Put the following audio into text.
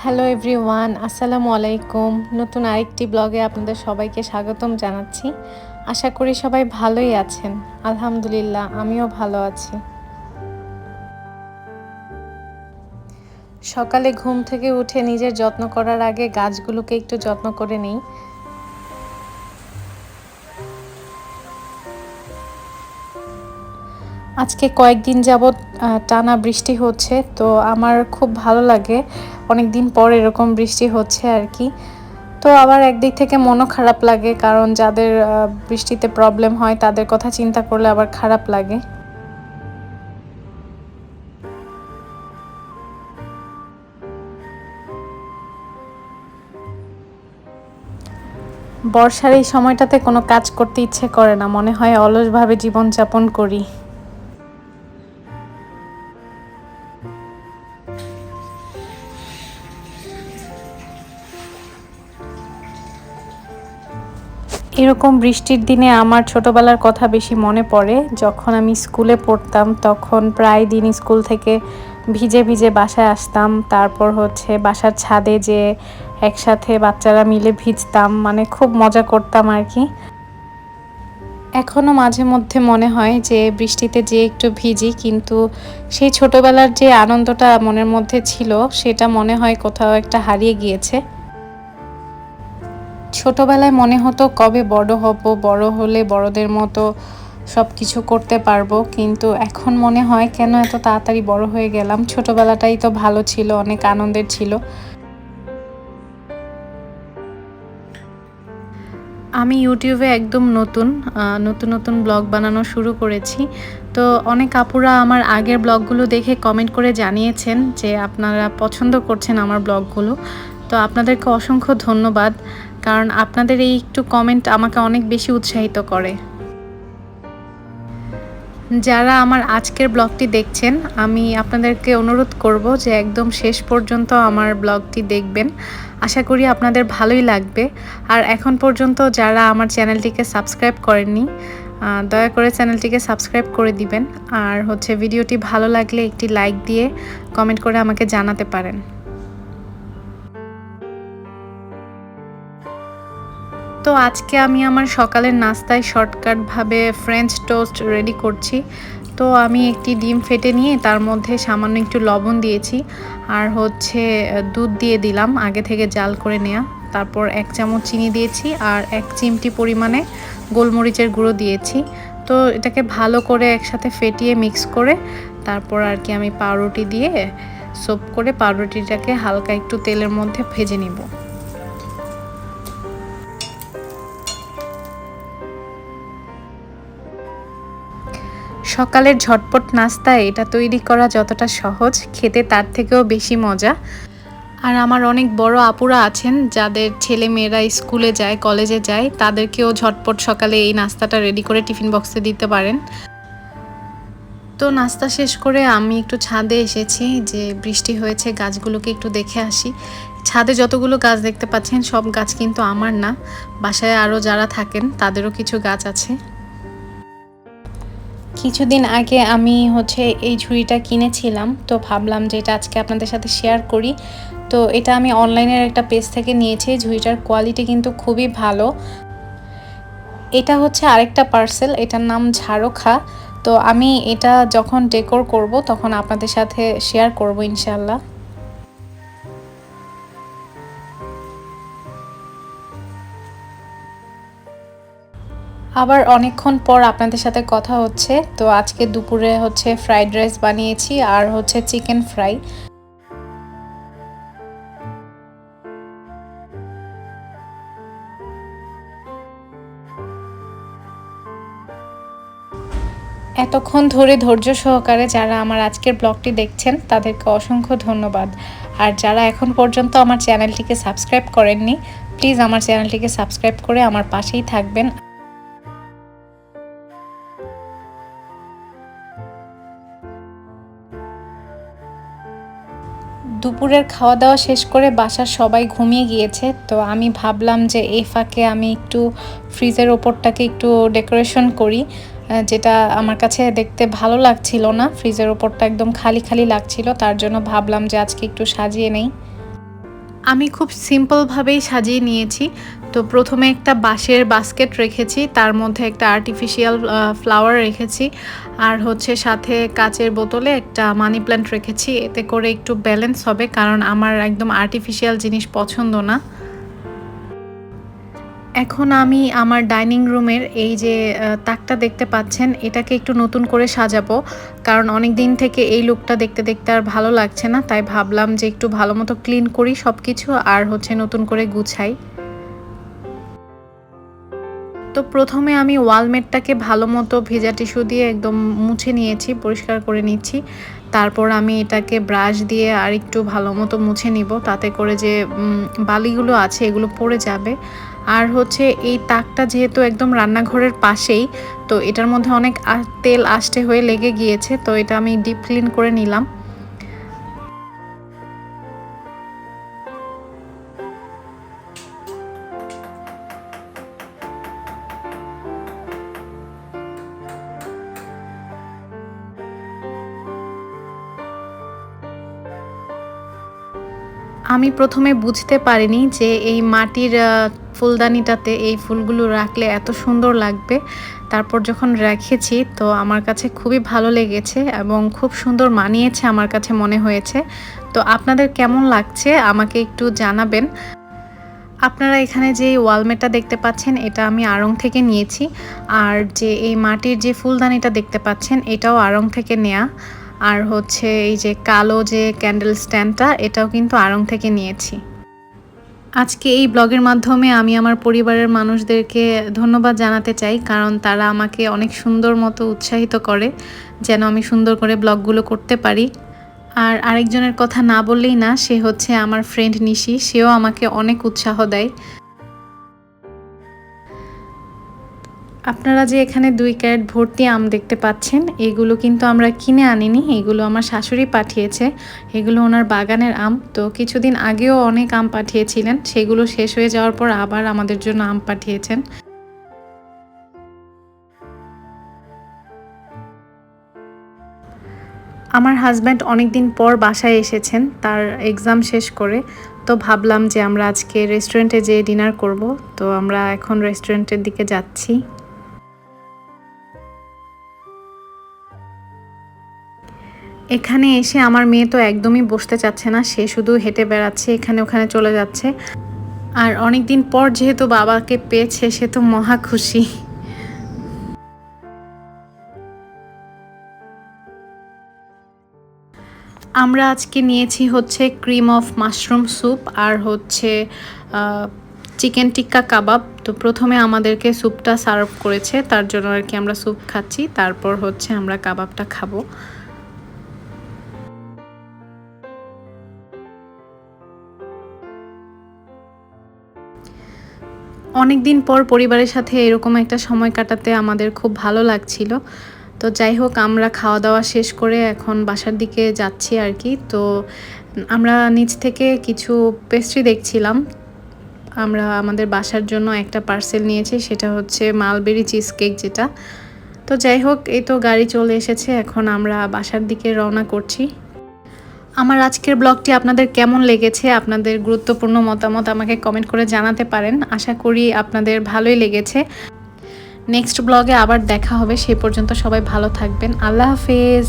Hello everyone, আসসালামু আলাইকুম। নতুন আরেকটি ব্লগে আপনাদের সবাইকে স্বাগতম জানাচ্ছি। আশা করি সবাই ভালোই আছেন। আলহামদুলিল্লাহ, আমিও ভালো আছি। সকালে ঘুম থেকে উঠে নিজের যত্ন করার আগে গাছগুলোকে একটু যত্ন করে নিই। আজকে কয়েকদিন যাবৎ টানা বৃষ্টি হচ্ছে, তো আমার খুব ভালো লাগে। অনেক দিন পর এরকম বৃষ্টি হচ্ছে আর কি। তো আবার একদিক থেকে মনও খারাপ লাগে, কারণ যাদের বৃষ্টিতে প্রবলেম হয় তাদের কথা চিন্তা করলে আবার খারাপ লাগে। বর্ষার এই সময়টাতে কোনো কাজ করতে ইচ্ছে করে না, মনে হয় অলসভাবে জীবনযাপন করি। এরকম বৃষ্টির দিনে আমার ছোটবেলার কথা বেশি মনে পড়ে। যখন আমি স্কুলে পড়তাম তখন প্রায় দিন স্কুল থেকে ভিজে ভিজে বাসায় আসতাম, তারপর বাসার ছাদে যে একসাথে বাচ্চারা মিলে ভিজতাম, মানে খুব মজা করতাম আর কি। এখনও মাঝে মধ্যে মনে হয় যে বৃষ্টিতে যে একটু ভিজি, কিন্তু সেই ছোটবেলার যে আনন্দটা মনের মধ্যে ছিল সেটা মনে হয় কোথাও একটা হারিয়ে গিয়েছে। ছোটবেলায় মনে হতো কবে বড় হব, বড় হলে বড়দের মতো সব কিছু করতে পারবো, কিন্তু এখন মনে হয় কেন এত তাড়াতাড়ি বড় হয়ে গেলাম। ছোটবেলাটাই তো ভালো ছিল, অনেক আনন্দের ছিল। আমি ইউটিউবে একদম নতুন নতুন ব্লগ বানানো শুরু করেছি। তো অনেক আপুরা আমার আগের ব্লগগুলো দেখে কমেন্ট করে জানিয়েছেন যে আপনারা পছন্দ করছেন আমার ব্লগগুলো। তো আপনাদেরকে অসংখ্য ধন্যবাদ, কারণ আপনাদের এই একটু কমেন্ট আমাকে অনেক বেশি উৎসাহিত করে। যারা আমার আজকের ব্লগটি দেখছেন, আমি আপনাদেরকে অনুরোধ করব যে একদম শেষ পর্যন্ত আমার ব্লগটি দেখবেন। আশা করি আপনাদের ভালোই লাগবে। আর এখন পর্যন্ত যারা আমার চ্যানেলটিকে সাবস্ক্রাইব করেননি, দয়া করে চ্যানেলটিকে সাবস্ক্রাইব করে দিবেন। আর ভিডিওটি ভালো লাগলে একটি লাইক দিয়ে কমেন্ট করে আমাকে জানাতে পারেন। তো আজকে আমি আমার সকালের নাস্তায় শর্টকাটভাবে ফ্রেঞ্চ টোস্ট রেডি করছি। তো আমি একটি ডিম ফেটে নিয়ে তার মধ্যে সামান্য একটু লবণ দিয়েছি, আর দুধ দিয়ে দিলাম আগে থেকে জাল করে নেওয়া। তারপর 1 চামচ চিনি দিয়েছি আর 1 চিমটি পরিমাণে গোলমরিচের গুঁড়ো দিয়েছি। তো এটাকে ভালো করে একসাথে ফেটিয়ে মিক্স করে তারপর আর কি আমি পাউরুটি দিয়ে সোপ করে পাউরুটিটাকে হালকা একটু তেলের মধ্যে ভেজে নিব। সকালের ঝটপট নাস্তায় এটা তৈরি করা যতটা সহজ, খেতে তার থেকেও বেশি মজা। আর আমার অনেক বড় আপুরা আছেন যাদের ছেলে মেয়েরা স্কুলে যায়, কলেজে যায়, তাদেরকেও ঝটপট সকালে এই নাস্তাটা রেডি করে টিফিন বক্সে দিতে পারেন। তো নাস্তা শেষ করে আমি একটু ছাদে এসেছি, যে বৃষ্টি হয়েছে গাছগুলোকে একটু দেখে আসি। ছাদে যতগুলো গাছ দেখতে পাচ্ছেন সব গাছ কিন্তু আমার না, বাসায় আরও যারা থাকেন তাদেরও কিছু গাছ আছে। কিছুদিন আগে আমি এই ঝুড়িটা কিনেছিলাম, তো ভাবলাম যে এটা আজকে আপনাদের সাথে শেয়ার করি। তো এটা আমি অনলাইনের একটা পেজ থেকে নিয়েছি। ঝুড়িটার কোয়ালিটি কিন্তু খুবই ভালো। এটা আরেকটা পার্সেল, এটার নাম ঝাড়খা। তো আমি এটা যখন ডেকোর করব তখন আপনাদের সাথে শেয়ার করব ইনশাল্লাহ। আবার অনেকক্ষণ পর আপনাদের সাথে কথা হচ্ছে। তো আজকে দুপুরে ফ্রাইড রাইস বানিয়েছি আর চিকেন ফ্রাই। এতক্ষণ ধরে ধৈর্য সহকারে যারা আমার আজকের ব্লগটি দেখছেন তাদেরকে অসংখ্য ধন্যবাদ। আর যারা এখন পর্যন্ত আমার চ্যানেলটিকে সাবস্ক্রাইব করেননি, প্লিজ আমার চ্যানেলটিকে সাবস্ক্রাইব করে আমার পাশেই থাকবেন। দুপুরের খাওয়া দাওয়া শেষ করে বাসার সবাই ঘুমিয়ে গিয়েছে। তো আমি ভাবলাম যে এই ফাঁকে আমি একটু ফ্রিজের ওপরটাকে একটু ডেকোরেশন করি, যেটা আমার কাছে দেখতে ভালো লাগছিল না। ফ্রিজের ওপরটা একদম খালি খালি লাগছিল, তার জন্য ভাবলাম যে আজকে একটু সাজিয়ে নেই। আমি খুব সিম্পলভাবেই সাজিয়ে নিয়েছি। তো প্রথমে একটা বাঁশের বাস্কেট রেখেছি, তার মধ্যে একটা আর্টিফিশিয়াল ফ্লাওয়ার রেখেছি, আর হচ্ছে সাথে কাচের বোতলে একটা মানি প্ল্যান্ট রেখেছি। এতে করে একটু ব্যালেন্স হবে, কারণ আমার একদম আর্টিফিশিয়াল জিনিস পছন্দ না। এখন আমি আমার ডাইনিং রুমের এই যে তাকটা দেখতে পাচ্ছেন, এটাকে একটু নতুন করে সাজাবো, কারণ অনেক দিন থেকে এই লুকটা দেখতে দেখতে আর ভালো লাগছে না। তাই ভাবলাম যে একটু ভালো মতো ক্লিন করি সব কিছু, আর হচ্ছে নতুন করে গুছাই। তো প্রথমে আমি ওয়ালমেটটাকে ভালো মতো ভেজা টিস্যু দিয়ে একদম মুছে নিয়েছি, পরিষ্কার করে নিচ্ছি। তারপর আমি এটাকে ব্রাশ দিয়ে আর একটু ভালো মতো মুছে নিব, তাতে করে যে বালিগুলো আছে এগুলো পড়ে যাবে। আর হচ্ছে এই তাকটা যেহেতু একদম রান্নাঘরের পাশেই, তো এটার মধ্যে অনেক তেল আষ্টে হয়ে লেগে গিয়েছে, তো এটা আমি ডিপ ক্লিন করে নিলাম। আমি প্রথমে বুঝতে পারিনি যে এই মাটির ফুলদানিটাতে এই ফুলগুলো রাখলে এত সুন্দর লাগবে। তারপর যখন রেখেছি তো আমার কাছে খুবই ভালো লেগেছে এবং খুব সুন্দর মানিয়েছে আমার কাছে মনে হয়েছে। তো আপনাদের কেমন লাগছে আমাকে একটু জানাবেন। আপনারা এখানে যে ওয়ালমেটটা দেখতে পাচ্ছেন এটা আমি আড়ং থেকে নিয়েছি, আর যে এই মাটির যে ফুলদানিটা দেখতে পাচ্ছেন এটাও আড়ং থেকে নেয়া। আর হচ্ছে এই যে কালো যে ক্যান্ডেল স্ট্যান্ডটা এটাও কিন্তু আড়ং থেকে নিয়েছি। আজকে এই ব্লগের মাধ্যমে আমি আমার পরিবারের মানুষদেরকে ধন্যবাদ জানাতে চাই, কারণ তারা আমাকে অনেক সুন্দর মতো উৎসাহিত করে যেন আমি সুন্দর করে ব্লগগুলো করতে পারি। আর আরেকজনের কথা না বললেই না, সে হচ্ছে আমার ফ্রেন্ড নিশি, সেও আমাকে অনেক উৎসাহ দেয়। আপনারা যে এখানে 2 ক্যারেট ভর্তি আম দেখতে পাচ্ছেন, এগুলো কিন্তু আমরা কিনে আনিনি, এগুলো আমার শাশুড়ি পাঠিয়েছে। এগুলো ওনার বাগানের আম। তো কিছুদিন আগেও অনেক আম পাঠিয়েছিলেন, সেগুলো শেষ হয়ে যাওয়ার পর আবার আমাদের জন্য আম পাঠিয়েছেন। আমার হাজব্যান্ড অনেক দিন পর বাসায় এসেছেন তার এক্সাম শেষ করে। তো ভাবলাম যে আমরা আজকে রেস্টুরেন্টে যেয়ে ডিনার করব। তো আমরা এখন রেস্টুরেন্টের দিকে যাচ্ছি। এখানে এসে আমার মেয়ে তো একদমই বসতে চাচ্ছে না, সে শুধু হেঁটে বেড়াচ্ছে, এখানে ওখানে চলে যাচ্ছে। আর অনেক দিন পর যেহেতু বাবাকে পেয়েছে, সে তো মহা খুশি। আমরা আজকে নিয়েছি হচ্ছে ক্রিম অফ মাশরুম স্যুপ, আর হচ্ছে চিকেন টিক্কা কাবাব। তো প্রথমে আমাদেরকে স্যুপটা সার্ভ করেছে, তার জন্য আর কি আমরা স্যুপ খাচ্ছি, তারপর হচ্ছে আমরা কাবাবটা খাবো। অনেক দিন পর পরিবারের সাথে এরকম একটা সময় কাটাতে আমাদের খুব ভালো লাগছিল। তো যাই হোক, আমরা খাওয়া দাওয়া শেষ করে এখন বাসার দিকে যাচ্ছি আর কি। তো আমরা নিচ থেকে কিছু পেস্ট্রি দেখছিলাম। আমরা আমাদের বাসার জন্য একটা পার্সেল নিয়েছি, সেটা হচ্ছে মালবেরি চিজ কেক যেটা। তো যাই হোক, এই তো গাড়ি চলে এসেছে, এখন আমরা বাসার দিকে রওনা করছি। আমার আজকের ব্লগটি আপনাদের কেমন লেগেছে, আপনাদের গুরুত্বপূর্ণ মতামত আমাকে কমেন্ট করে জানাতে পারেন। আশা করি আপনাদের ভালোই লেগেছে। নেক্সট ব্লগে আবার দেখা হবে, সে পর্যন্ত সবাই ভালো থাকবেন। আল্লাহ হাফেজ।